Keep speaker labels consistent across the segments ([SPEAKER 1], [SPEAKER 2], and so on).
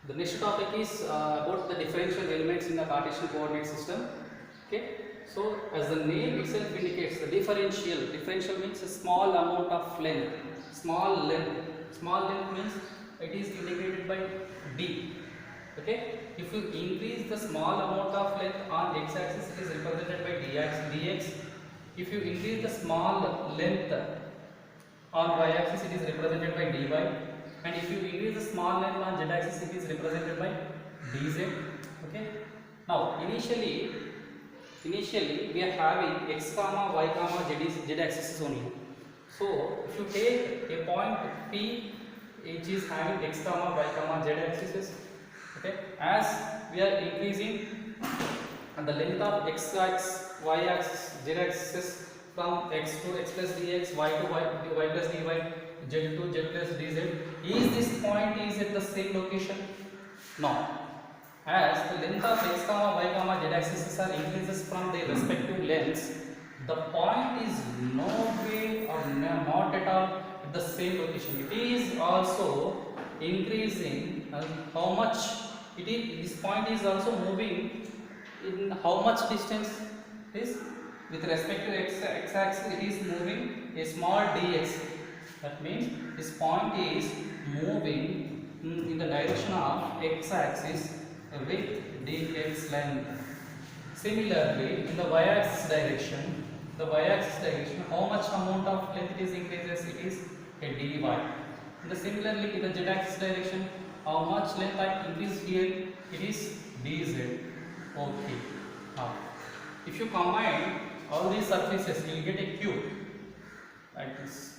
[SPEAKER 1] The next topic is about the differential elements in the Cartesian coordinate system. Okay, so as the name itself indicates, the differential means a small amount of length. Small length means it is indicated by d. Okay, if you increase the small amount of length on x-axis, it is represented by dx. If you increase the small length on y-axis, it is represented by dy, and if you increase the small length on z-axis, it is represented by dz. Okay. Now initially we are having x comma y comma z axis only. So if you take a point P which is having x comma y comma z axis, okay, as we are increasing the length of x axis, y axis, z axis from x to x plus dx, y to y plus dy, z to z plus dz, is this point is at the same location? No. As the length of x comma y comma z axis are increases from their respective lengths, the point is no way or not at all at the same location. It is also increasing how much it is. This point is also moving in how much distance is with respect to x axis. It is moving a small dx. That means this point is moving in the direction of x axis with dx length. Similarly, in the y-axis direction, how much amount of length is increases? It is a dy. And similarly, in the z-axis direction, how much length I increase here? It is dz. Okay. Now, if you combine all these surfaces, you will get a cube like this.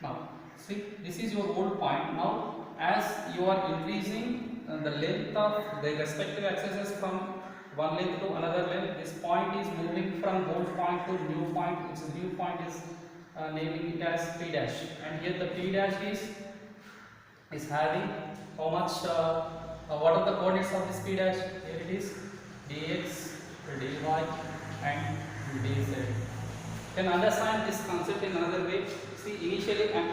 [SPEAKER 1] Now, see, this is your old point. Now, as you are increasing the length of the respective axes from one length to another length, this point is moving from old point to new point. Its new point is naming it as P dash, and here the P dash is having how much? What are the coordinates of this P dash? Here it is dx, dy, and dz. Can understand this concept in another way. See, initially I am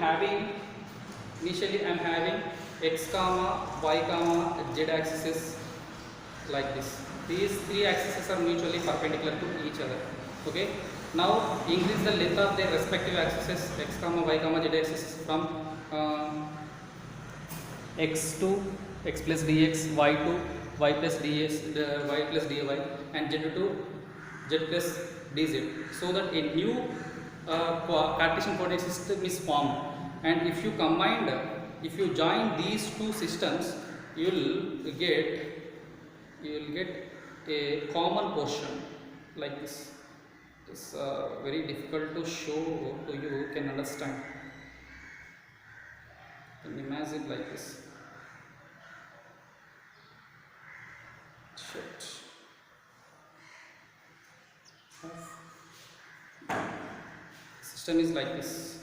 [SPEAKER 1] having x comma y comma z axis like this. These three axes are mutually perpendicular to each other. Okay. Now increase the length of their respective axes, x comma y comma z axis, from x to x plus dx, y to y plus ds, y plus dy, and z to z plus dz, so that a new Cartesian coordinate system is formed. And if you join these two systems, you will get a common portion like this. It's very difficult to show to you can understand. You can imagine like this. Shit. System is like this.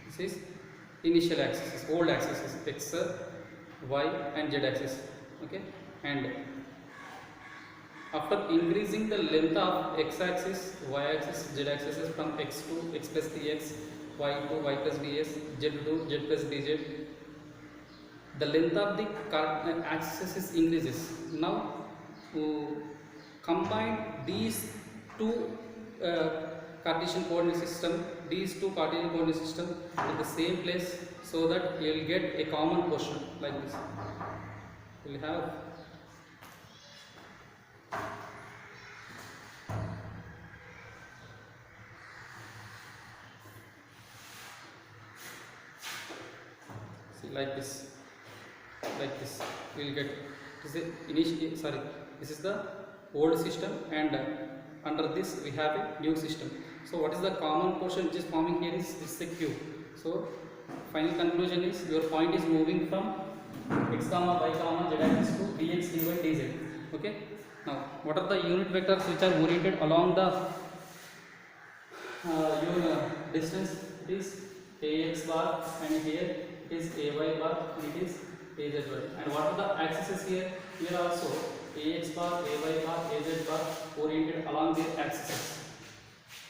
[SPEAKER 1] This is initial axis, old axis, x, y, and z axis. Okay, and after increasing the length of x-axis, y-axis, z-axis from x to x plus dx, y to y plus ds, z to z plus dz, the length of the axis increases. Now, combine these two Cartesian coordinate system, in the same place, so that you will get a common portion like this. You will have like this, we will get this is the old system, and under this we have a new system. So what is the common portion which is forming here is this a cube. So final conclusion is your point is moving from x comma y comma z axis to dx, dy, dz. Okay. Now what are the unit vectors which are oriented along the your distance it is ax bar, and here it is ay bar, and it is az bar. And what are the axes here? Here also ax bar, ay bar, az bar oriented along their axes.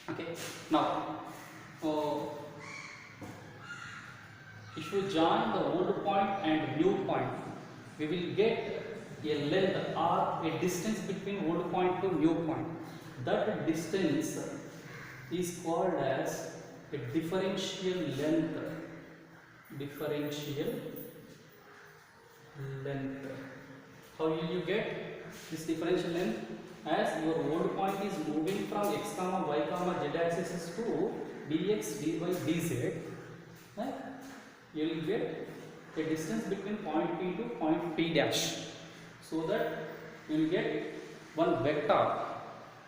[SPEAKER 1] Okay. Now if you join the old point and new point, we will get a length or a distance between old point to new point. That distance is called as a differential length. Differential length. How will you get this differential length? As your old point is moving from x comma y comma z axis to dx, dy, dz, right? You will get a distance between point P to point P dash, so that you will get one vector.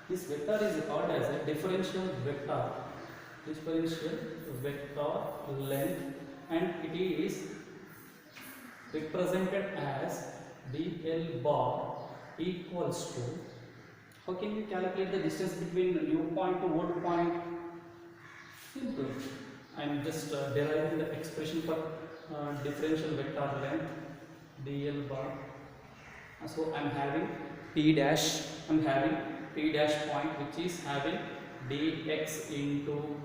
[SPEAKER 1] This vector is called as a differential vector. Differential vector length, and it is represented as dl bar equals to. How can you calculate the distance between the new point to old point? Simple. I am just deriving the expression for differential vector length dl bar. So I am having p dash. I am having p dash point, which is having dx into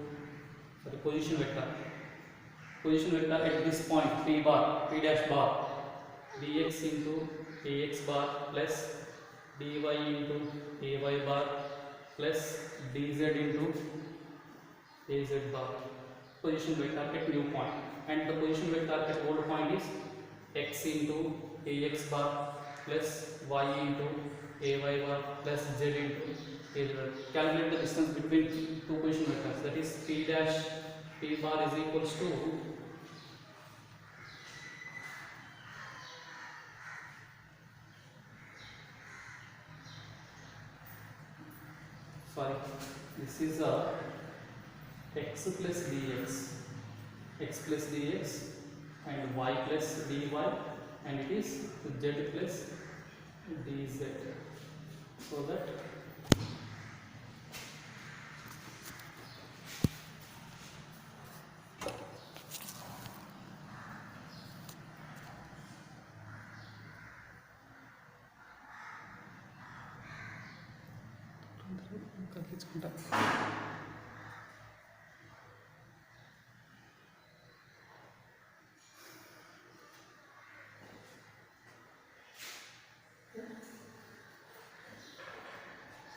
[SPEAKER 1] position vector. Position vector at this point p bar, p dash bar, dx into ax bar plus dy into ay bar plus dz into az bar. Position vector at new point, and the position vector at old point is x into ax bar plus y into ay bar plus z into az bar. Calculate the distance between two position vectors, that is p dash p bar is equals to this is a x plus dx, x plus dx, and y plus dy, and it is z plus dz, so that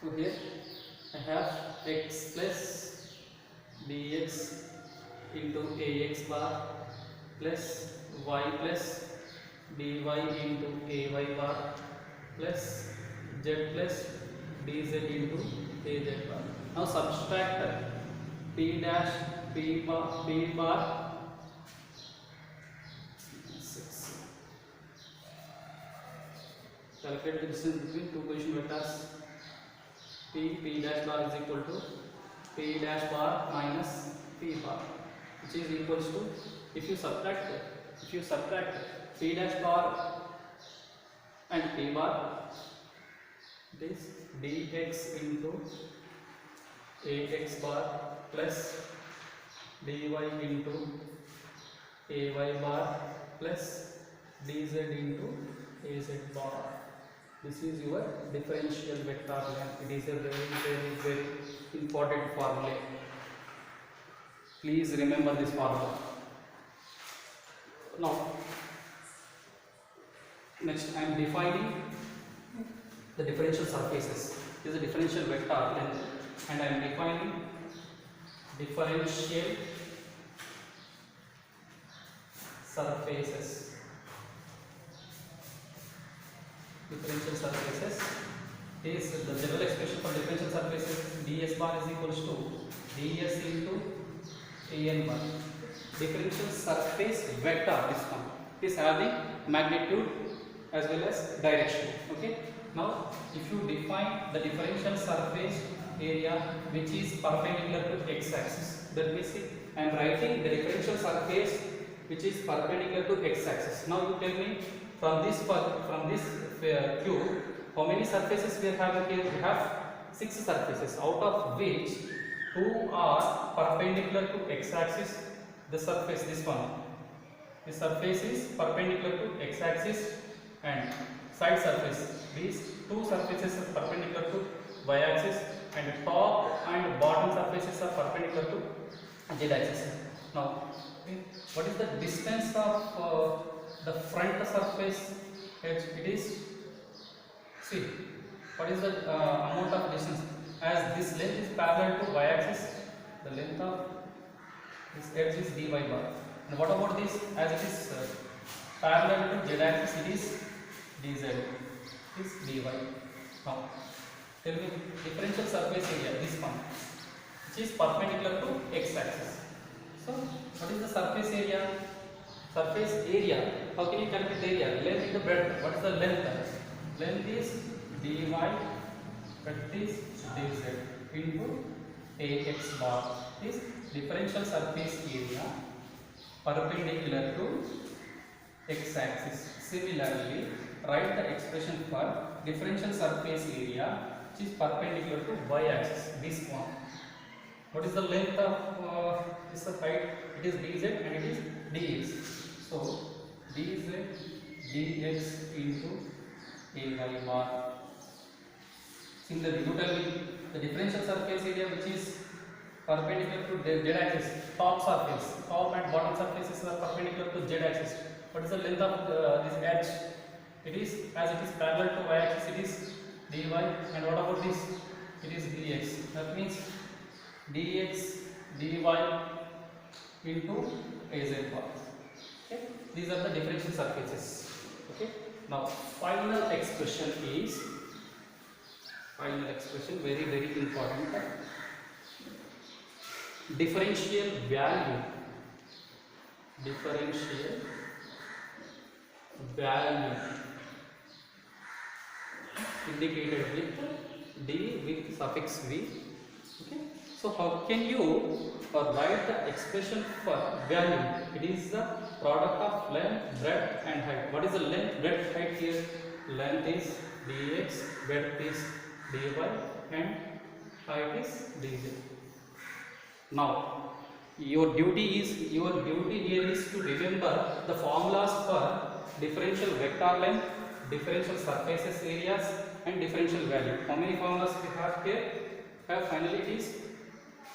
[SPEAKER 1] so here I have x plus dx into ax bar plus y plus dy into ay bar plus z plus dz into az bar. Now subtract p dash p bar 6. Calculate the distance between two position vectors. P dash bar is equal to p dash bar minus p bar, which is equals to, if you subtract p dash bar and p bar, it is dx into ax bar plus dy into ay bar plus dz into az bar. This is your differential vector length. It is a very important formula. Please remember this formula. Now, next I am defining the differential surfaces. This is a differential vector length, and I am defining differential surfaces. Differential surfaces is the general expression for differential surfaces. ds bar is equals to ds into an bar. Differential surface vector, this one is having magnitude as well as direction. Okay. Now, if you define the differential surface area which is perpendicular to x-axis, that means I am writing the differential surface which is perpendicular to x-axis. Now you tell me from this cube, how many surfaces we are having here? We have 6 surfaces, out of which two are perpendicular to x-axis. The surface, this one, the surface is perpendicular to x-axis, and side surface, these two surfaces are perpendicular to y-axis, and top and bottom surfaces are perpendicular to z-axis. Now, what is the distance of the front surface edge? It is, see, what is the amount of distance? As this length is parallel to y-axis, the length of this edge is dy bar. And what about this? As it is parallel to z-axis, it is dz, it is dy. Now, tell me differential surface area, this one, which is perpendicular to x-axis. So, what is the surface area? Surface area. How can you calculate the area? Length into breadth. What is the length? Length is dy, breadth is dz into ax bar. Is differential surface area perpendicular to x-axis. Similarly, write the expression for differential surface area which is perpendicular to y-axis. This one. What is the length of this height? It is dz and it is dx. So dz dx into ay bar. Similarly, you tell me the differential surface area which is perpendicular to z-axis, top surface, top and bottom surfaces are perpendicular to z-axis. What is the length of this edge? It is, as it is parallel to y-axis, it is dy, and what about this? It is dx. That means dx dy into az bar. Okay, these are the differential surfaces. Okay, now final expression is very important. Differential value indicated with d with suffix v. Okay, so how can you write the expression for value? It is the product of length, breadth and height. What is the length, breadth, height here? Length is dx, breadth is dy and height is dz. Now, your duty here is to remember the formulas for differential vector length, differential surfaces areas and differential value. How many formulas we have here? Finally, it is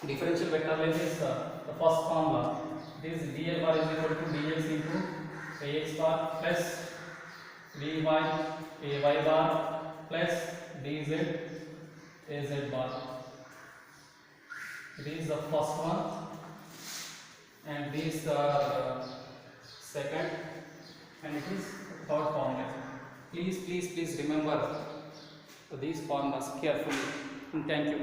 [SPEAKER 1] differential vector length is the first formula. This dl bar is equal to dx into ax bar plus dy ay bar plus dz az bar. It is the first one, and these are second, and it is third formula. Please remember these formulas carefully. Thank you.